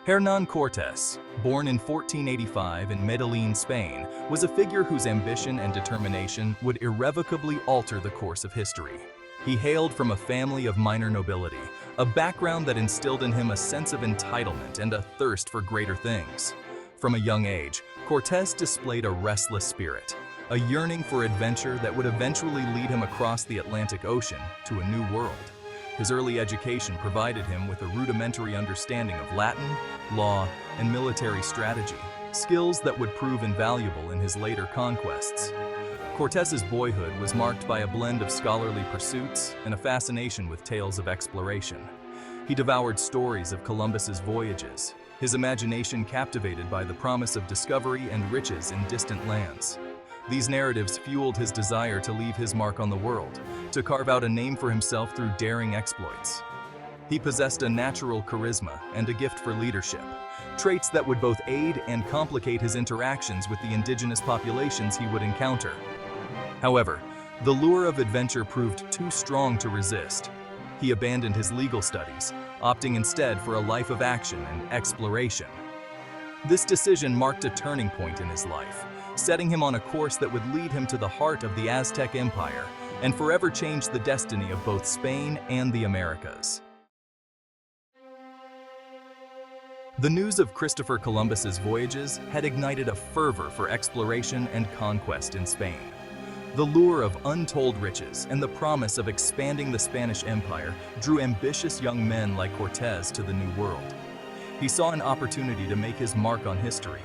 Hernan Cortes, born in 1485 in Medellin, Spain, was a figure whose ambition and determination would irrevocably alter the course of history. He hailed from a family of minor nobility, a background that instilled in him a sense of entitlement and a thirst for greater things. From a young age, Cortés displayed a restless spirit, a yearning for adventure that would eventually lead him across the Atlantic Ocean to a new world. His early education provided him with a rudimentary understanding of Latin, law, and military strategy, skills that would prove invaluable in his later conquests. Cortés's boyhood was marked by a blend of scholarly pursuits and a fascination with tales of exploration. He devoured stories of Columbus's voyages, his imagination captivated by the promise of discovery and riches in distant lands. These narratives fueled his desire to leave his mark on the world, to carve out a name for himself through daring exploits. He possessed a natural charisma and a gift for leadership, traits that would both aid and complicate his interactions with the indigenous populations he would encounter. However, the lure of adventure proved too strong to resist. He abandoned his legal studies, opting instead for a life of action and exploration. This decision marked a turning point in his life, setting him on a course that would lead him to the heart of the Aztec Empire and forever change the destiny of both Spain and the Americas. The news of Christopher Columbus's voyages had ignited a fervor for exploration and conquest in Spain. The lure of untold riches and the promise of expanding the Spanish Empire drew ambitious young men like Cortés to the New World. He saw an opportunity to make his mark on history,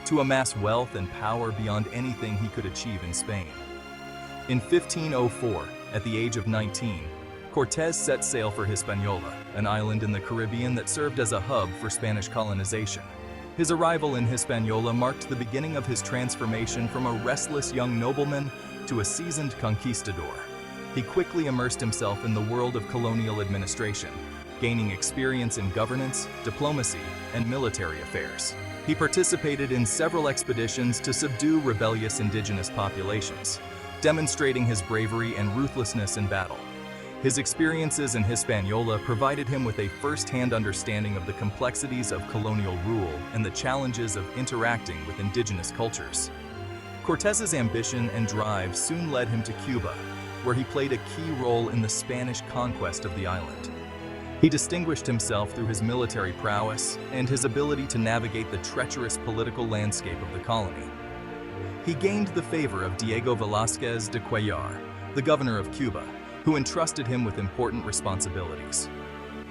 to amass wealth and power beyond anything he could achieve in Spain. In 1504, at the age of 19, Cortés set sail for Hispaniola, an island in the Caribbean that served as a hub for Spanish colonization. His arrival in Hispaniola marked the beginning of his transformation from a restless young nobleman to a seasoned conquistador. He quickly immersed himself in the world of colonial administration, gaining experience in governance, diplomacy, and military affairs. He participated in several expeditions to subdue rebellious indigenous populations, demonstrating his bravery and ruthlessness in battle. His experiences in Hispaniola provided him with a first-hand understanding of the complexities of colonial rule and the challenges of interacting with indigenous cultures. Cortés's ambition and drive soon led him to Cuba, where he played a key role in the Spanish conquest of the island. He distinguished himself through his military prowess and his ability to navigate the treacherous political landscape of the colony. He gained the favor of Diego Velázquez de Cuellar, the governor of Cuba, who entrusted him with important responsibilities.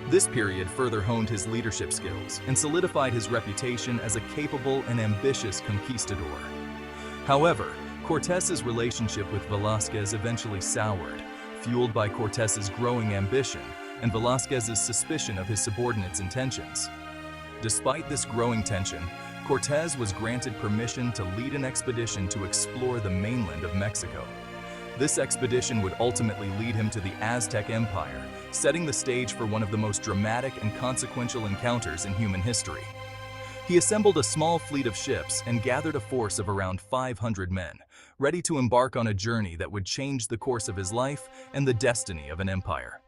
This period further honed his leadership skills and solidified his reputation as a capable and ambitious conquistador. However, Cortés's relationship with Velázquez eventually soured, fueled by Cortés's growing ambition and Velázquez's suspicion of his subordinates' intentions. Despite this growing tension, Cortés was granted permission to lead an expedition to explore the mainland of Mexico. This expedition would ultimately lead him to the Aztec Empire, setting the stage for one of the most dramatic and consequential encounters in human history. He assembled a small fleet of ships and gathered a force of around 500 men, ready to embark on a journey that would change the course of his life and the destiny of an empire.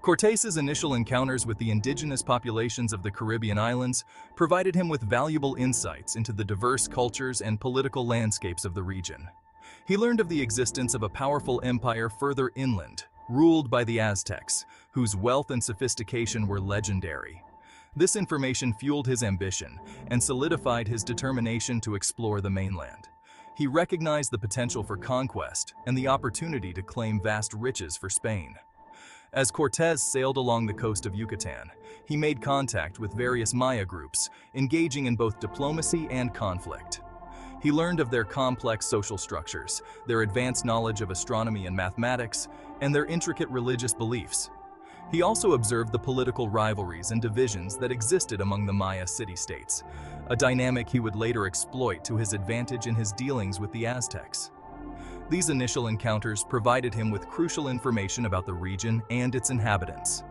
Cortés's initial encounters with the indigenous populations of the Caribbean islands provided him with valuable insights into the diverse cultures and political landscapes of the region. He learned of the existence of a powerful empire further inland, ruled by the Aztecs, whose wealth and sophistication were legendary. This information fueled his ambition and solidified his determination to explore the mainland. He recognized the potential for conquest and the opportunity to claim vast riches for Spain. As Cortés sailed along the coast of Yucatan, he made contact with various Maya groups, engaging in both diplomacy and conflict. He learned of their complex social structures, their advanced knowledge of astronomy and mathematics, and their intricate religious beliefs. He also observed the political rivalries and divisions that existed among the Maya city-states, a dynamic he would later exploit to his advantage in his dealings with the Aztecs. These initial encounters provided him with crucial information about the region and its inhabitants.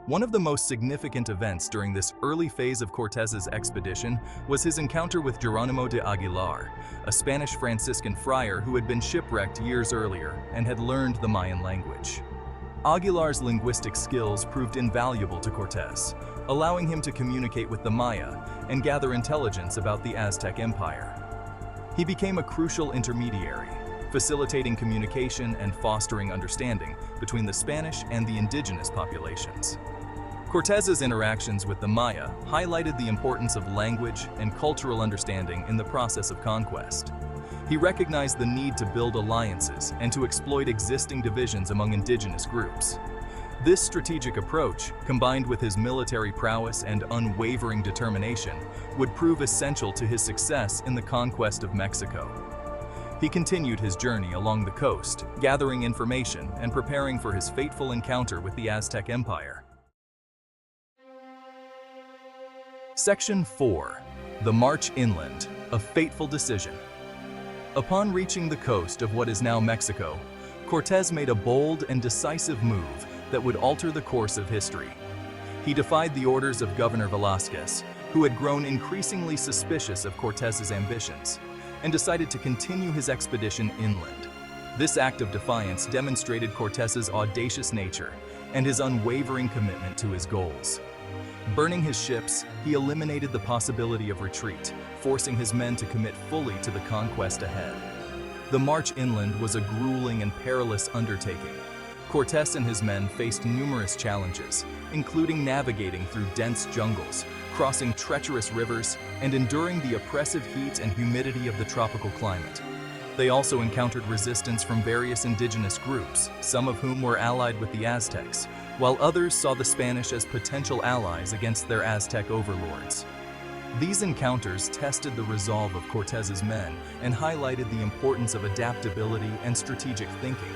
One of the most significant events during this early phase of Cortés's expedition was his encounter with Jerónimo de Aguilar, a Spanish Franciscan friar who had been shipwrecked years earlier and had learned the Mayan language. Aguilar's linguistic skills proved invaluable to Cortés, allowing him to communicate with the Maya and gather intelligence about the Aztec Empire. He became a crucial intermediary, facilitating communication and fostering understanding between the Spanish and the indigenous populations. Cortés's interactions with the Maya highlighted the importance of language and cultural understanding in the process of conquest. He recognized the need to build alliances and to exploit existing divisions among indigenous groups. This strategic approach, combined with his military prowess and unwavering determination, would prove essential to his success in the conquest of Mexico. He continued his journey along the coast, gathering information and preparing for his fateful encounter with the Aztec Empire. Section 4. The March Inland, a Fateful Decision. Upon reaching the coast of what is now Mexico, Cortés made a bold and decisive move that would alter the course of history. He defied the orders of Governor Velázquez, who had grown increasingly suspicious of Cortés's ambitions, and decided to continue his expedition inland. This act of defiance demonstrated Cortés's audacious nature and his unwavering commitment to his goals. Burning his ships, he eliminated the possibility of retreat, forcing his men to commit fully to the conquest ahead. The march inland was a grueling and perilous undertaking. Cortés and his men faced numerous challenges, including navigating through dense jungles, crossing treacherous rivers, and enduring the oppressive heat and humidity of the tropical climate. They also encountered resistance from various indigenous groups, some of whom were allied with the Aztecs, while others saw the Spanish as potential allies against their Aztec overlords. These encounters tested the resolve of Cortés's men and highlighted the importance of adaptability and strategic thinking.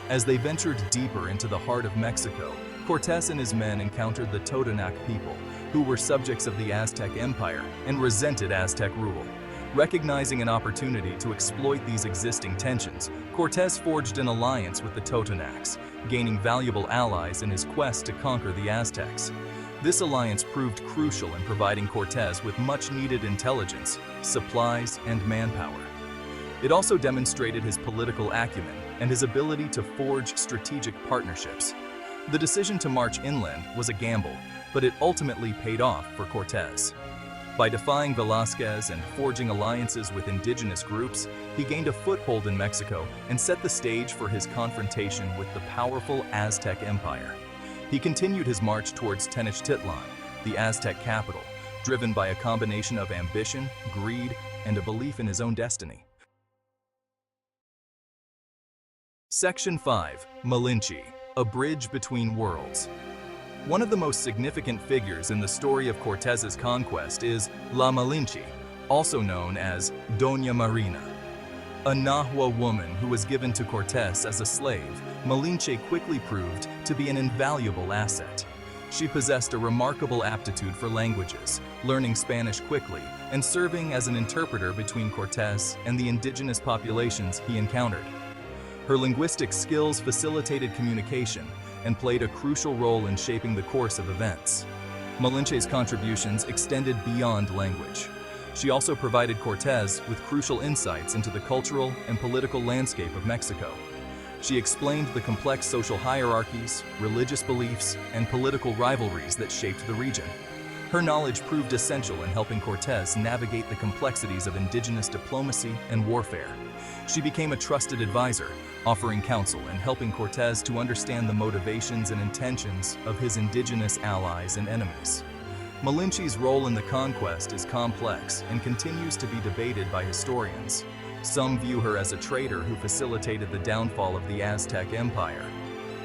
As they ventured deeper into the heart of Mexico, Cortés and his men encountered the Totonac people, who were subjects of the Aztec Empire and resented Aztec rule. Recognizing an opportunity to exploit these existing tensions, Cortés forged an alliance with the Totonacs, gaining valuable allies in his quest to conquer the Aztecs. This alliance proved crucial in providing Cortés with much-needed intelligence, supplies, and manpower. It also demonstrated his political acumen and his ability to forge strategic partnerships. The decision to march inland was a gamble, but it ultimately paid off for Cortés. By defying Velázquez and forging alliances with indigenous groups, he gained a foothold in Mexico and set the stage for his confrontation with the powerful Aztec Empire. He continued his march towards Tenochtitlan, the Aztec capital, driven by a combination of ambition, greed, and a belief in his own destiny. Section 5. Malinche, a bridge between worlds. One of the most significant figures in the story of Cortés's conquest is La Malinche, also known as Doña Marina. A Nahua woman who was given to Cortés as a slave, Malinche quickly proved to be an invaluable asset. She possessed a remarkable aptitude for languages, learning Spanish quickly and serving as an interpreter between Cortés and the indigenous populations he encountered. Her linguistic skills facilitated communication and played a crucial role in shaping the course of events. Malinche's contributions extended beyond language. She also provided Cortés with crucial insights into the cultural and political landscape of Mexico. She explained the complex social hierarchies, religious beliefs, and political rivalries that shaped the region. Her knowledge proved essential in helping Cortés navigate the complexities of indigenous diplomacy and warfare. She became a trusted advisor, offering counsel and helping Cortés to understand the motivations and intentions of his indigenous allies and enemies. Malinche's role in the conquest is complex and continues to be debated by historians. Some view her as a traitor who facilitated the downfall of the Aztec Empire.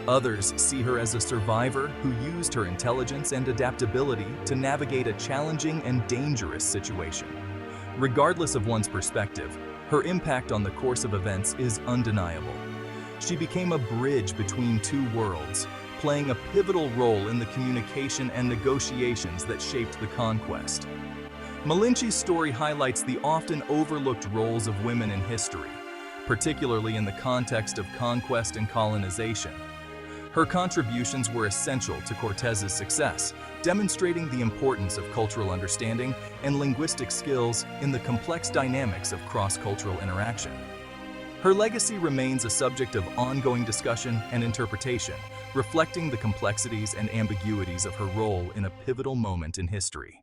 Others see her as a survivor who used her intelligence and adaptability to navigate a challenging and dangerous situation. Regardless of one's perspective, her impact on the course of events is undeniable. She became a bridge between two worlds, playing a pivotal role in the communication and negotiations that shaped the conquest. Malinche's story highlights the often overlooked roles of women in history, particularly in the context of conquest and colonization. Her contributions were essential to Cortés's success, demonstrating the importance of cultural understanding and linguistic skills in the complex dynamics of cross-cultural interaction. Her legacy remains a subject of ongoing discussion and interpretation, reflecting the complexities and ambiguities of her role in a pivotal moment in history.